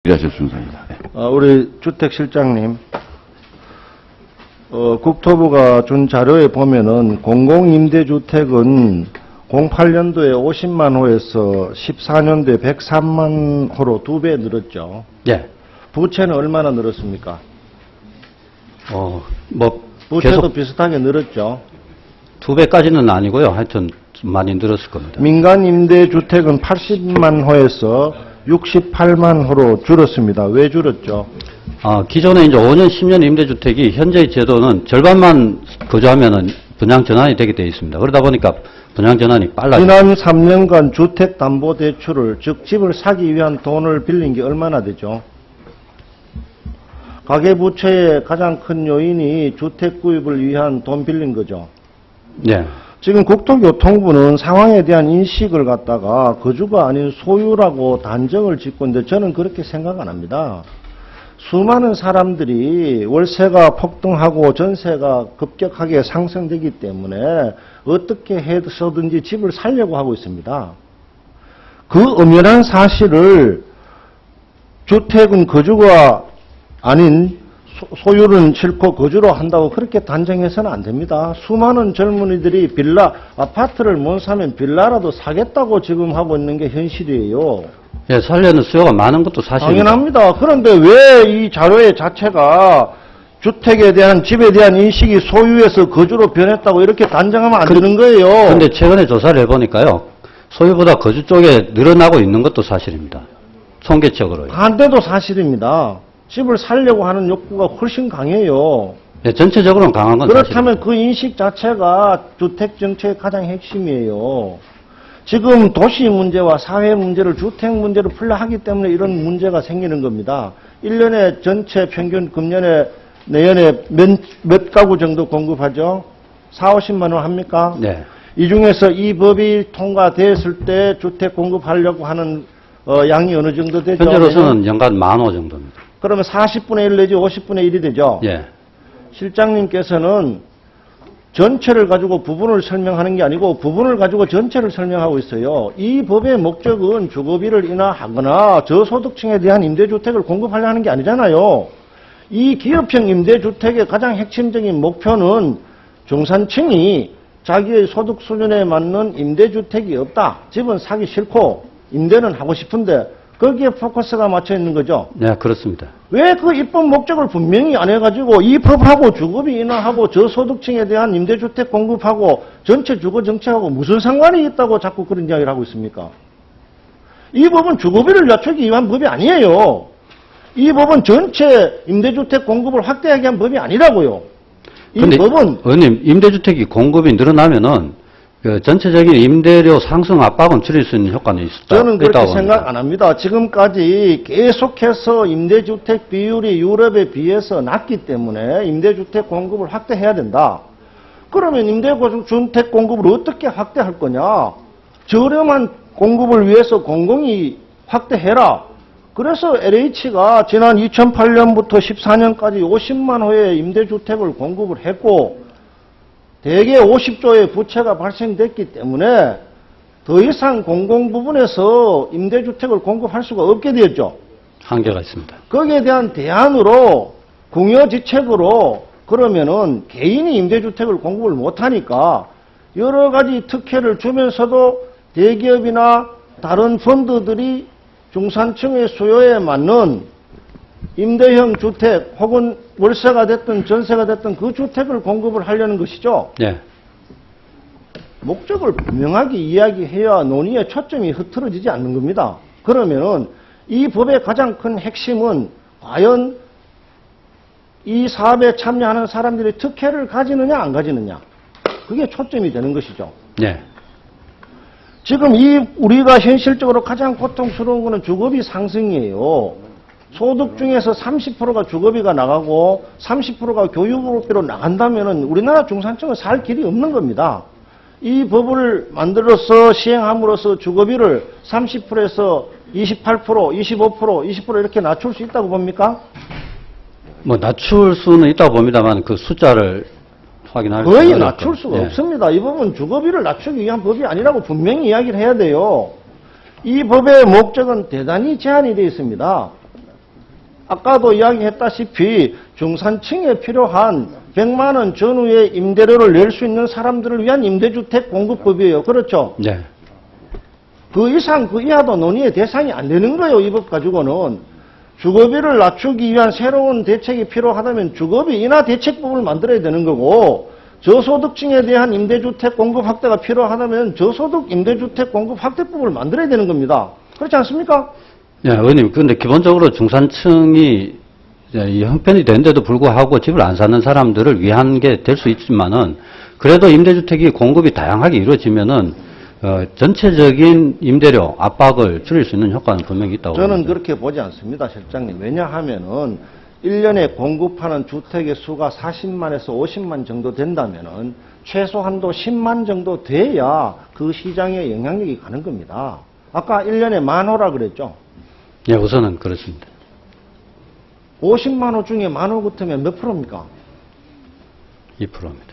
일하실 순서입니다. 네. 우리 주택실장님, 국토부가 준 자료에 보면은 공공임대주택은 08년도에 50만 호에서 14년도에 103만 호로 2배 늘었죠. 예. 부채는 얼마나 늘었습니까? 부채도 계속 비슷하게 늘었죠. 2배까지는 아니고요. 하여튼 좀 많이 늘었을 겁니다. 민간임대주택은 80만 호에서 68만 호로 줄었습니다. 왜 줄었죠? 기존에 이제 5년, 10년 임대주택이 현재의 제도는 절반만 거주하면은 분양 전환이 되게 되어 있습니다. 그러다 보니까 분양 전환이 빨라요. 지난 3년간 주택담보대출을, 즉 집을 사기 위한 돈을 빌린 게 얼마나 되죠? 가계부채의 가장 큰 요인이 주택 구입을 위한 돈 빌린 거죠. 예. 지금 국토교통부는 상황에 대한 인식을 갖다가 거주가 아닌 소유라고 단정을 짓고 있는데 저는 그렇게 생각 안 합니다. 수많은 사람들이 월세가 폭등하고 전세가 급격하게 상승되기 때문에 어떻게 해서든지 집을 살려고 하고 있습니다. 그 엄연한 사실을 주택은 거주가 아닌 소유는 싫고 거주로 한다고 그렇게 단정해서는 안 됩니다. 수많은 젊은이들이 아파트를 못 사면 빌라라도 사겠다고 지금 하고 있는 게 현실이에요. 예, 살려는 수요가 많은 것도 사실입니다. 당연합니다. 그런데 왜 이 자료의 자체가 주택에 대한, 집에 대한 인식이 소유에서 거주로 변했다고 이렇게 단정하면 안 되는 거예요. 그런데 최근에 조사를 해보니까요. 소유보다 거주 쪽에 늘어나고 있는 것도 사실입니다. 통계적으로요. 반대도 사실입니다. 집을 살려고 하는 욕구가 훨씬 강해요. 예, 전체적으로는 강한 건 그렇다면 사실입니다. 그 인식 자체가 주택정책의 가장 핵심이에요. 지금 도시 문제와 사회 문제를 주택 문제로 풀려 하기 때문에 이런 문제가 생기는 겁니다. 1년에 전체 평균 내년에 몇 가구 정도 공급하죠? 4, 50만 원 합니까? 네. 이 중에서 이 법이 통과됐을 때 주택 공급하려고 하는 양이 어느 정도 되죠? 현재로서는 연간 10,000호 정도입니다. 그러면 40분의 1 내지 50분의 1이 되죠? 예. 실장님께서는 전체를 가지고 부분을 설명하는 게 아니고 부분을 가지고 전체를 설명하고 있어요. 이 법의 목적은 주거비를 인하하거나 저소득층에 대한 임대주택을 공급하려 하는 게 아니잖아요. 이 기업형 임대주택의 가장 핵심적인 목표는 중산층이 자기의 소득 수준에 맞는 임대주택이 없다. 집은 사기 싫고 임대는 하고 싶은데 거기에 포커스가 맞춰 있는 거죠. 네, 그렇습니다. 왜 그 입법 목적을 분명히 안 해가지고 이 법하고 주거비 인하하고 저소득층에 대한 임대주택 공급하고 전체 주거 정책하고 무슨 상관이 있다고 자꾸 그런 이야기를 하고 있습니까? 이 법은 주거비를 낮추기 위한 법이 아니에요. 이 법은 전체 임대주택 공급을 확대하기 위한 법이 아니라고요. 이 법은 의원님, 임대주택이 공급이 늘어나면은 그 전체적인 임대료 상승 압박은 줄일 수 있는 효과는 저는 그렇게 있다고 생각 봅니다. 안 합니다. 지금까지 계속해서 임대주택 비율이 유럽에 비해서 낮기 때문에 임대주택 공급을 확대해야 된다. 그러면 임대주택 공급을 어떻게 확대할 거냐? 저렴한 공급을 위해서 공공이 확대해라. 그래서 LH가 지난 2008년부터 14년까지 50만 호의 임대주택을 공급을 했고 대개 50조의 부채가 발생됐기 때문에 더 이상 공공 부분에서 임대주택을 공급할 수가 없게 되었죠. 한계가 있습니다. 거기에 대한 대안으로 궁여지책으로 그러면은 개인이 임대주택을 공급을 못하니까 여러 가지 특혜를 주면서도 대기업이나 다른 펀드들이 중산층의 수요에 맞는 임대형 주택 혹은 월세가 됐든 전세가 됐든 그 주택을 공급을 하려는 것이죠. 네. 목적을 분명하게 이야기해야 논의의 초점이 흐트러지지 않는 겁니다. 그러면은 이 법의 가장 큰 핵심은 과연 이 사업에 참여하는 사람들이 특혜를 가지느냐 안 가지느냐. 그게 초점이 되는 것이죠. 네. 지금 우리가 현실적으로 가장 고통스러운 것은 주거비 상승이에요. 소득 중에서 30%가 주거비가 나가고 30%가 교육비로 나간다면은 우리나라 중산층은 살 길이 없는 겁니다. 이 법을 만들어서 시행함으로써 주거비를 30%에서 28%, 25%, 20% 이렇게 낮출 수 있다고 봅니까? 낮출 수는 있다고 봅니다만 그 숫자를 확인할 수 거의 어렵고. 낮출 수가 예. 없습니다. 이 법은 주거비를 낮추기 위한 법이 아니라고 분명히 이야기를 해야 돼요. 이 법의 목적은 대단히 제한이 되어 있습니다. 아까도 이야기했다시피 중산층에 필요한 100만 원 전후의 임대료를 낼 수 있는 사람들을 위한 임대주택 공급법이에요. 그렇죠? 네. 그 이상 그 이하도 논의의 대상이 안 되는 거예요. 이 법 가지고는. 주거비를 낮추기 위한 새로운 대책이 필요하다면 주거비 인하 대책법을 만들어야 되는 거고, 저소득층에 대한 임대주택 공급 확대가 필요하다면 저소득 임대주택 공급 확대법을 만들어야 되는 겁니다. 그렇지 않습니까? 네, 의원님. 근데 기본적으로 중산층이 이 형편이 되는데도 불구하고 집을 안 사는 사람들을 위한 게 될 수 있지만은, 그래도 임대주택이 공급이 다양하게 이루어지면은, 전체적인 임대료 압박을 줄일 수 있는 효과는 분명히 있다고 저는 봅니다. 그렇게 보지 않습니다, 실장님. 왜냐하면은 1년에 공급하는 주택의 수가 40만에서 50만 정도 된다면은 최소한도 10만 정도 돼야 그 시장에 영향력이 가는 겁니다. 아까 1년에 10,000호라 그랬죠? 예, 우선은 그렇습니다. 50만 호 중에 10,000호 같으면 몇 프로입니까? 2%입니다.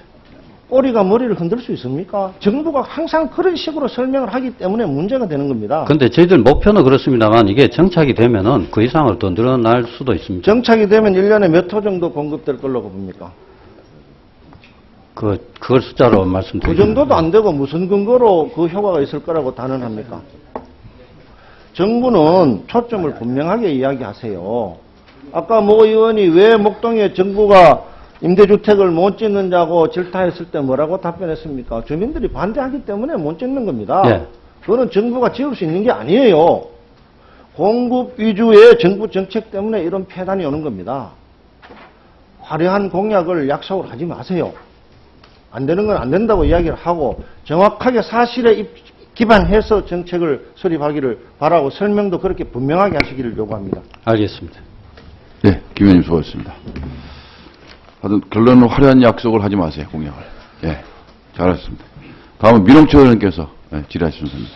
꼬리가 머리를 흔들 수 있습니까? 정부가 항상 그런 식으로 설명을 하기 때문에 문제가 되는 겁니다. 근데 저희들 목표는 그렇습니다만 이게 정착이 되면은 그 이상을 더 늘어날 수도 있습니다. 정착이 되면 1년에 몇 호 정도 공급될 걸로 봅니까? 그걸 숫자로 그 말씀드리면. 정도도 안 되고 무슨 근거로 그 효과가 있을 거라고 단언합니까? 정부는 초점을 분명하게 이야기하세요. 아까 모 의원이 왜 목동에 정부가 임대주택을 못 짓느냐고 질타했을 때 뭐라고 답변했습니까? 주민들이 반대하기 때문에 못 짓는 겁니다. 예. 그거는 정부가 지을 수 있는 게 아니에요. 공급 위주의 정부 정책 때문에 이런 폐단이 오는 겁니다. 화려한 공약을 약속을 하지 마세요. 안 되는 건 안 된다고 이야기를 하고 정확하게 사실에 기반해서 정책을 수립하기를 바라고 설명도 그렇게 분명하게 하시기를 요구합니다. 알겠습니다. 네, 김 의원님 수고하셨습니다. 하여튼 결론은 화려한 약속을 하지 마세요, 공약을. 예, 잘하셨습니다. 다음은 민홍철 의원님께서 질의하실 순서입니다.